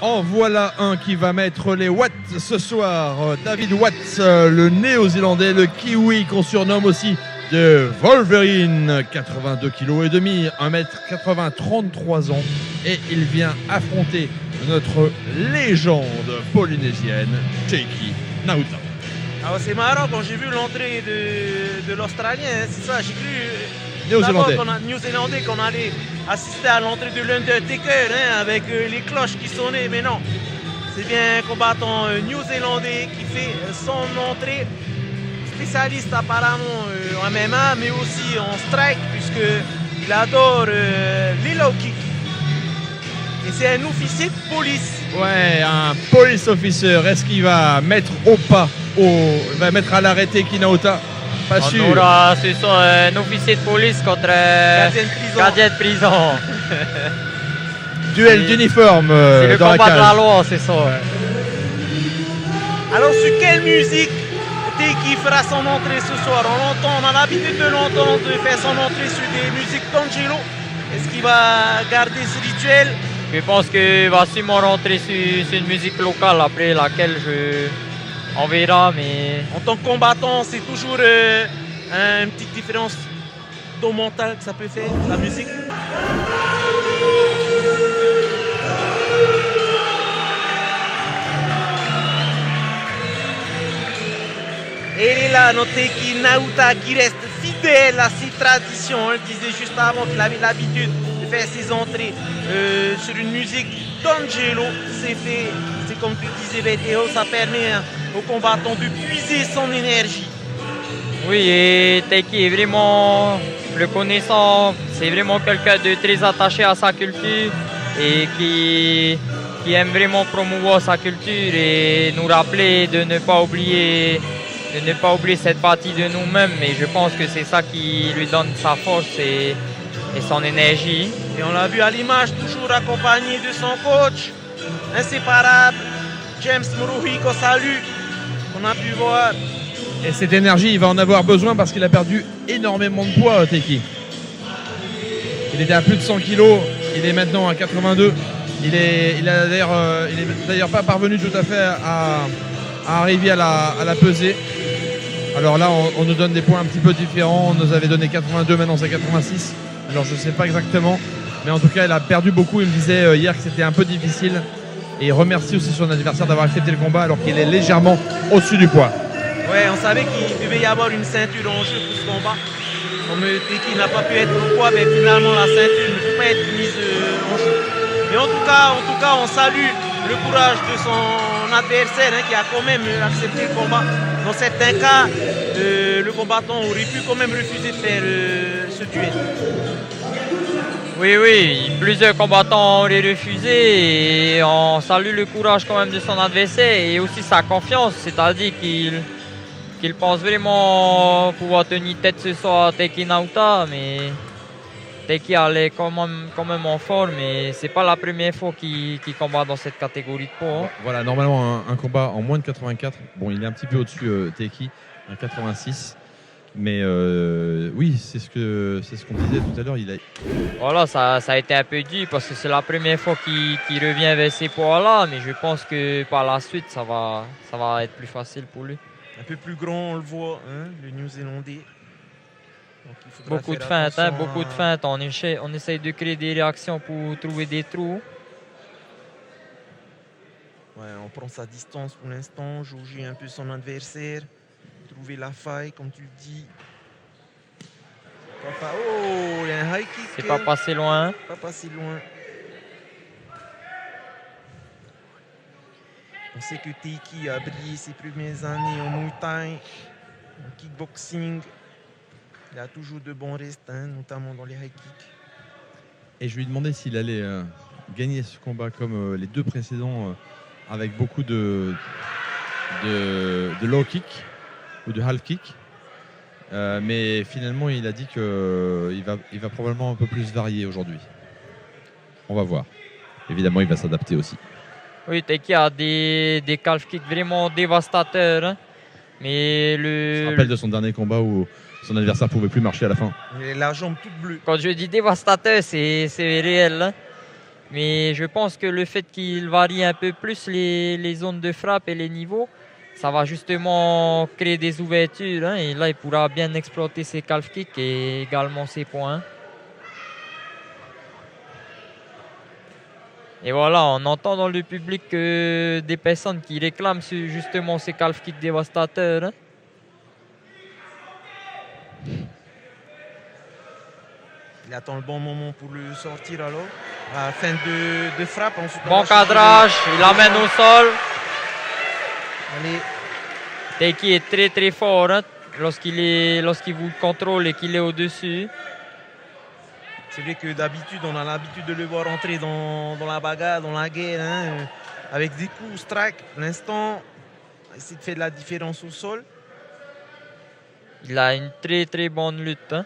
En voilà un qui va mettre les watts ce soir. David Watts, le néo-zélandais, le kiwi qu'on surnomme aussi de Wolverine, 82 kg et demi, 1m80, 33 ans. Et il vient affronter notre légende polynésienne, Taiki Nauta. Alors c'est marrant, quand j'ai vu l'entrée de l'Australien, c'est ça, j'ai cru Néo-Zélandais qu'on allait assister à l'entrée de l'Undertaker avec les cloches qui sonnaient, mais non. C'est bien un combattant néo-zélandais qui fait son entrée, spécialiste apparemment en MMA, mais aussi en strike, puisqu'il adore les low kicks. Et c'est un officier de police. Ouais, un police officer. Est-ce qu'il va mettre au pas, va mettre à l'arrêté Kinauta? Pas sûr. On aura ce soir un officier de police contre gardien de prison. Duel d'uniforme. C'est le combat de la loi, c'est ça. Alors sur quelle musique Taiki fera son entrée ce soir? On a l'habitude de l'entendre faire son entrée sur des musiques d'Angelo. Est-ce qu'il va garder ce rituel? Je pense qu'il va sûrement rentrer sur une musique locale après laquelle on verra, mais... En tant que combattant, c'est toujours une petite différence ton mental que ça peut faire, la musique. Et là, notre Taiki Nauta qui reste fidèle à ses traditions. Il disait juste avant qu'il avait l'habitude de faire ses entrées sur une musique d'Angelo. C'est comme tu disais, Beteo, ça permet aux combattants de puiser son énergie. Oui, et Taiki est vraiment, le connaissant, c'est vraiment quelqu'un de très attaché à sa culture et qui aime vraiment promouvoir sa culture et nous rappeler de ne pas oublier cette partie de nous-mêmes. Mais je pense que c'est ça qui lui donne sa force et son énergie. Et on l'a vu à l'image, toujours accompagné de son coach, inséparable, James Muruhi, qu'on salue, qu'on a pu voir. Et cette énergie, il va en avoir besoin parce qu'il a perdu énormément de poids, Taiki. Il était à plus de 100 kg, il est maintenant à 82. Il est d'ailleurs pas parvenu tout à fait à arriver à la pesée. Alors là, on nous donne des points un petit peu différents. On nous avait donné 82, maintenant c'est 86. Alors je ne sais pas exactement. Mais en tout cas, il a perdu beaucoup. Il me disait hier que c'était un peu difficile. Et il remercie aussi son adversaire d'avoir accepté le combat alors qu'il est légèrement au-dessus du poids. Ouais, on savait qu'il devait y avoir une ceinture en jeu pour ce combat. Comme Taiki n'a pas pu être au poids, mais finalement la ceinture ne peut pas être mise en jeu. Mais en tout cas, on salue le courage de son adversaire qui a quand même accepté le combat. Dans certains cas, le combattant aurait pu quand même refuser de faire ce duel. Oui, plusieurs combattants auraient refusé et on salue le courage quand même de son adversaire et aussi sa confiance, c'est-à-dire qu'il pense vraiment pouvoir tenir tête ce soir à Taiki Nauta, mais Taiki allait quand même en forme et c'est pas la première fois qu'il combat dans cette catégorie de poids. Voilà, normalement un combat en moins de 84. Bon, il est un petit peu au-dessus Taiki, un 86. Mais oui, c'est ce qu'on disait tout à l'heure. Voilà, ça a été un peu dur parce que c'est la première fois qu'il revient vers ces poids-là, mais je pense que par la suite, ça va être plus facile pour lui. Un peu plus grand, on le voit, le Néo-Zélandais. Beaucoup de feintes, on essaye de créer des réactions pour trouver des trous. Ouais, on prend sa distance pour l'instant, jauger un peu son adversaire. Trouver la faille, comme tu le dis. Oh, il y a un high kick. C'est pas passé loin. Pas passé loin. On sait que Taiki a brillé ses premières années en Muay Thai, en kickboxing. Il a toujours de bons restes, notamment dans les high kicks. Et je lui demandais s'il allait gagner ce combat comme les deux précédents, avec beaucoup de low kick ou de half kick, mais finalement il a dit qu'il va probablement un peu plus varier aujourd'hui. On va voir. Évidemment, il va s'adapter aussi. Oui, Taiki a des calf kicks vraiment dévastateurs, mais Je me rappelle de son dernier combat où son adversaire pouvait plus marcher à la fin. Il a la jambe toute bleue. Quand je dis dévastateur, c'est réel. Mais je pense que le fait qu'il varie un peu plus les zones de frappe et les niveaux, ça va justement créer des ouvertures. Hein, et là, il pourra bien exploiter ses calf kicks et également ses points. Et voilà, on entend dans le public des personnes qui réclament justement ces calf kicks dévastateurs. Hein. Il attend le bon moment pour le sortir alors. À la fin de frappe. Bon cadrage, il l'amène au sol. Allez. Teiki est très très fort hein, lorsqu'il vous contrôle et qu'il est au-dessus. C'est vrai que d'habitude, on a l'habitude de le voir entrer dans la bagarre, dans la guerre, hein, avec des coups strike. Pour l'instant, il essaie de faire de la différence au sol. Il a une très très bonne lutte. Hein.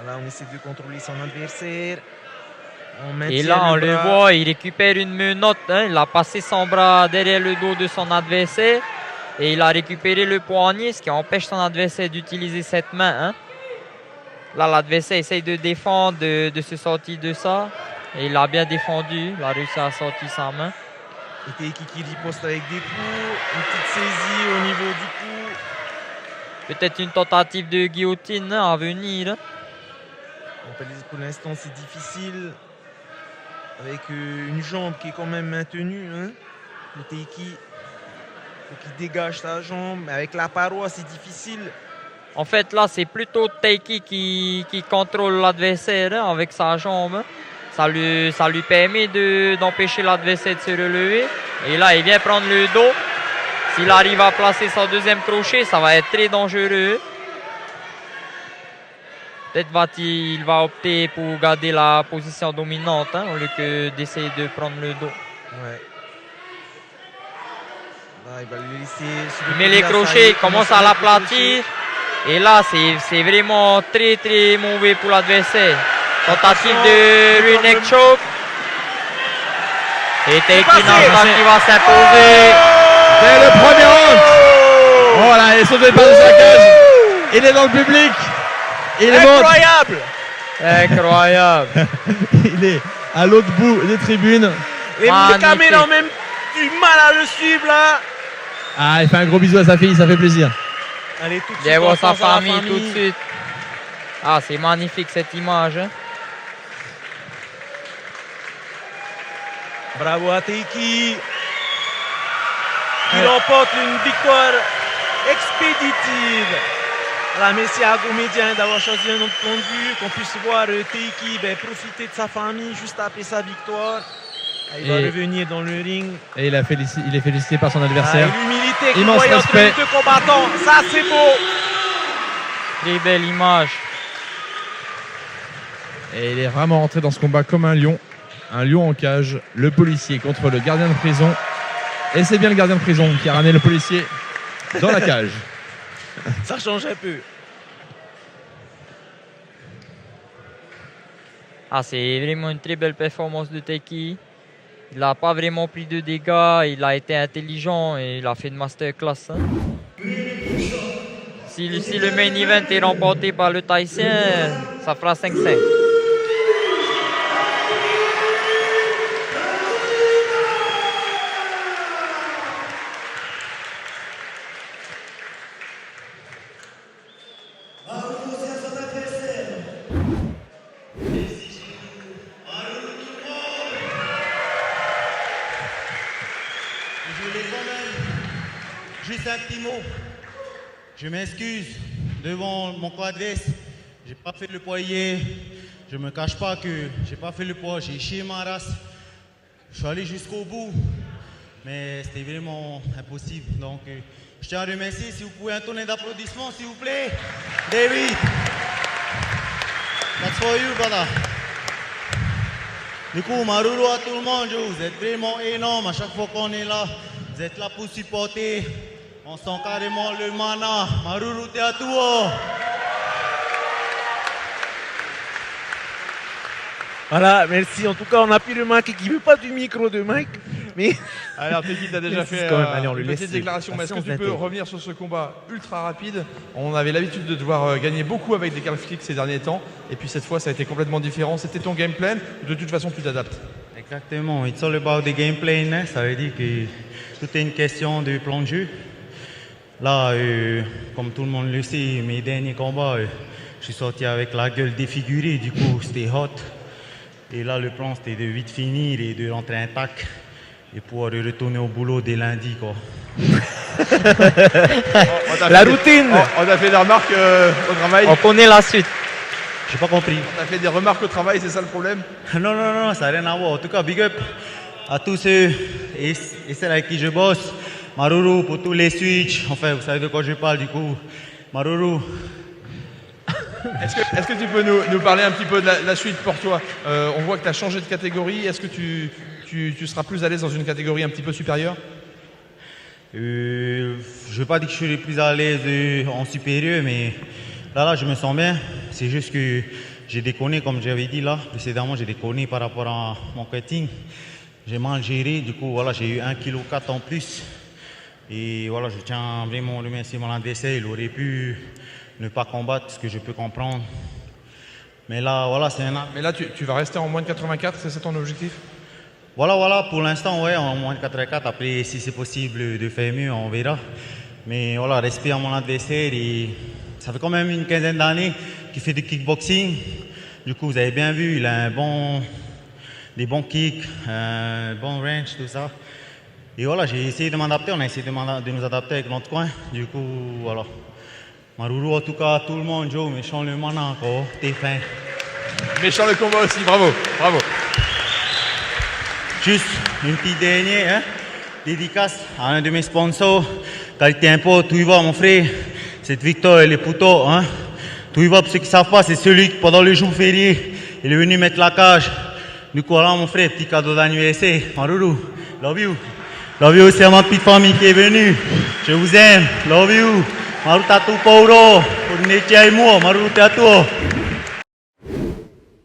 Là, on essaie de contrôler son adversaire. Et là, on le voit, il récupère une menotte. Hein. Il a passé son bras derrière le dos de son adversaire. Et il a récupéré le poignet, ce qui empêche son adversaire d'utiliser cette main. Hein. Là, l'adversaire essaye de défendre, de se sortir de ça. Et il a bien défendu. Il a réussi à sortir sa main. Et Teiki qui riposte avec des coups. Une petite saisie au niveau du cou. Peut-être une tentative de guillotine à venir. Hein. Pour l'instant, c'est difficile. Avec une jambe qui est quand même maintenue. Hein. Le Teiki, faut qu'il dégage sa jambe. Mais avec la paroi, c'est difficile. En fait, là, c'est plutôt Teiki qui contrôle l'adversaire hein, avec sa jambe. Ça lui permet d'empêcher l'adversaire de se relever. Et là, il vient prendre le dos. S'il arrive à placer son deuxième crochet, ça va être très dangereux. Peut-être il va opter pour garder la position dominante hein, au lieu que d'essayer de prendre le dos. Ouais. Là, il va le laisser. Il met les crochets, il commence à l'aplatir. Et là, c'est vraiment très très mauvais pour l'adversaire. Tentative de rear neck choke. Et Teiki qui va s'imposer. C'est le premier round. Voilà, il sauté par sa cage. Il est dans le public. Incroyable. Incroyable. Il est à l'autre bout des tribunes. Les caméras ont même du mal à le suivre là. Ah, il fait un gros bisou à sa fille, ça fait plaisir. Allez, tout de suite. Viens voir sa famille tout de suite. Ah, c'est magnifique cette image. Hein. Bravo à Teiki. Il remporte une victoire expéditive. La merci à Gomédien d'avoir choisi un autre point de vue, qu'on puisse voir Teiki profiter de sa famille juste après sa victoire. Il va revenir dans le ring. Et il est félicité par son adversaire. L'humilité immense respect. Entre les deux combattants, ça c'est beau. Très belle image. Et il est vraiment rentré dans ce combat comme un lion. Un lion en cage, le policier contre le gardien de prison. Et c'est bien le gardien de prison qui a ramené le policier dans la cage. Ça change un peu. Ah, c'est vraiment une très belle performance de Teiki. Il n'a pas vraiment pris de dégâts, il a été intelligent et il a fait une masterclass. Hein. Si le main event est remporté par le Tahitien, ça fera 5-5. Je m'excuse devant mon co-adverse. J'ai pas fait le poids hier. Je me cache pas que j'ai pas fait le poids. J'ai chié ma race. Je suis allé jusqu'au bout. Mais c'était vraiment impossible. Donc, je tiens à remercier. Si vous pouvez un tonnerre d'applaudissements, s'il vous plaît. David. That's for you, brother. Du coup, Maruru à tout le monde. Vous êtes vraiment énorme. À chaque fois qu'on est là, vous êtes là pour supporter. On sent carrément le mana. Maruru te atua. Voilà, merci. En tout cas, on appuie le mic qui ne veut pas du micro de Mike. me. Alors Teki, tu as déjà fait une petite déclaration, mais est-ce que tu peux revenir sur ce combat ultra rapide? On avait l'habitude de devoir gagner beaucoup avec des calf kicks ces derniers temps, et puis cette fois ça a été complètement différent. C'était ton game plan, ou de toute façon tu t'adaptes? Exactement, it's all about the game plan, hein? Ça veut dire que tout est une question de plan de jeu. Là, comme tout le monde le sait, mes derniers combats, je suis sorti avec la gueule défigurée, du coup c'était hot. Et là, le plan c'était de vite finir et de rentrer intact et pouvoir retourner au boulot dès lundi, quoi. La routine. On a fait des remarques au travail. On connaît la suite. J'ai pas compris. On a fait des remarques au travail, c'est ça le problème? Non, ça n'a rien à voir. En tout cas, big up à tous ceux et celles avec qui je bosse. Maruru pour tous les switches. Enfin, vous savez de quoi je parle du coup. Maruru. Est-ce que tu peux nous parler un petit peu de la suite pour toi? On voit que tu as changé de catégorie. Est-ce que tu seras plus à l'aise dans une catégorie un petit peu supérieure? Je ne veux pas dire que je suis plus à l'aise en supérieur, mais là, je me sens bien. C'est juste que j'ai déconné, comme j'avais dit là précédemment, j'ai déconné par rapport à mon cutting. J'ai mal géré, du coup, voilà, j'ai eu 1,4 kg en plus. Et voilà, je tiens vraiment à remercier mon adversaire. Il aurait pu ne pas combattre, ce que je peux comprendre. Mais là, voilà, c'est un... Mais là, tu vas rester en moins de 84, c'est ça ton objectif? Voilà, pour l'instant, ouais, en moins de 84. Après, si c'est possible de faire mieux, on verra. Mais voilà, respect à mon adversaire. Et ça fait quand même une quinzaine d'années qu'il fait du kickboxing. Du coup, vous avez bien vu, il a des bons kicks, un bon range, tout ça. Et voilà, j'ai essayé de m'adapter, on a essayé de nous adapter avec notre coin. Du coup, voilà. Maruru, en tout cas, tout le monde, Joe, méchant le mana encore, t'es fin. Méchant le combat aussi, bravo. Juste une petite dernière, dédicace à un de mes sponsors, Qualité Impôt, tout y va mon frère. Cette victoire, elle est pour toi, hein. Tout y va, pour ceux qui ne savent pas, c'est celui qui, pendant le jour férié, il est venu mettre la cage. Du coup, voilà mon frère, petit cadeau d'anniversaire. Maruru, love you. Love you aussi à ma petite famille qui est venue. Je vous aime, love you. Maru tatu pauro, pour Netia et moi, Maru tatu.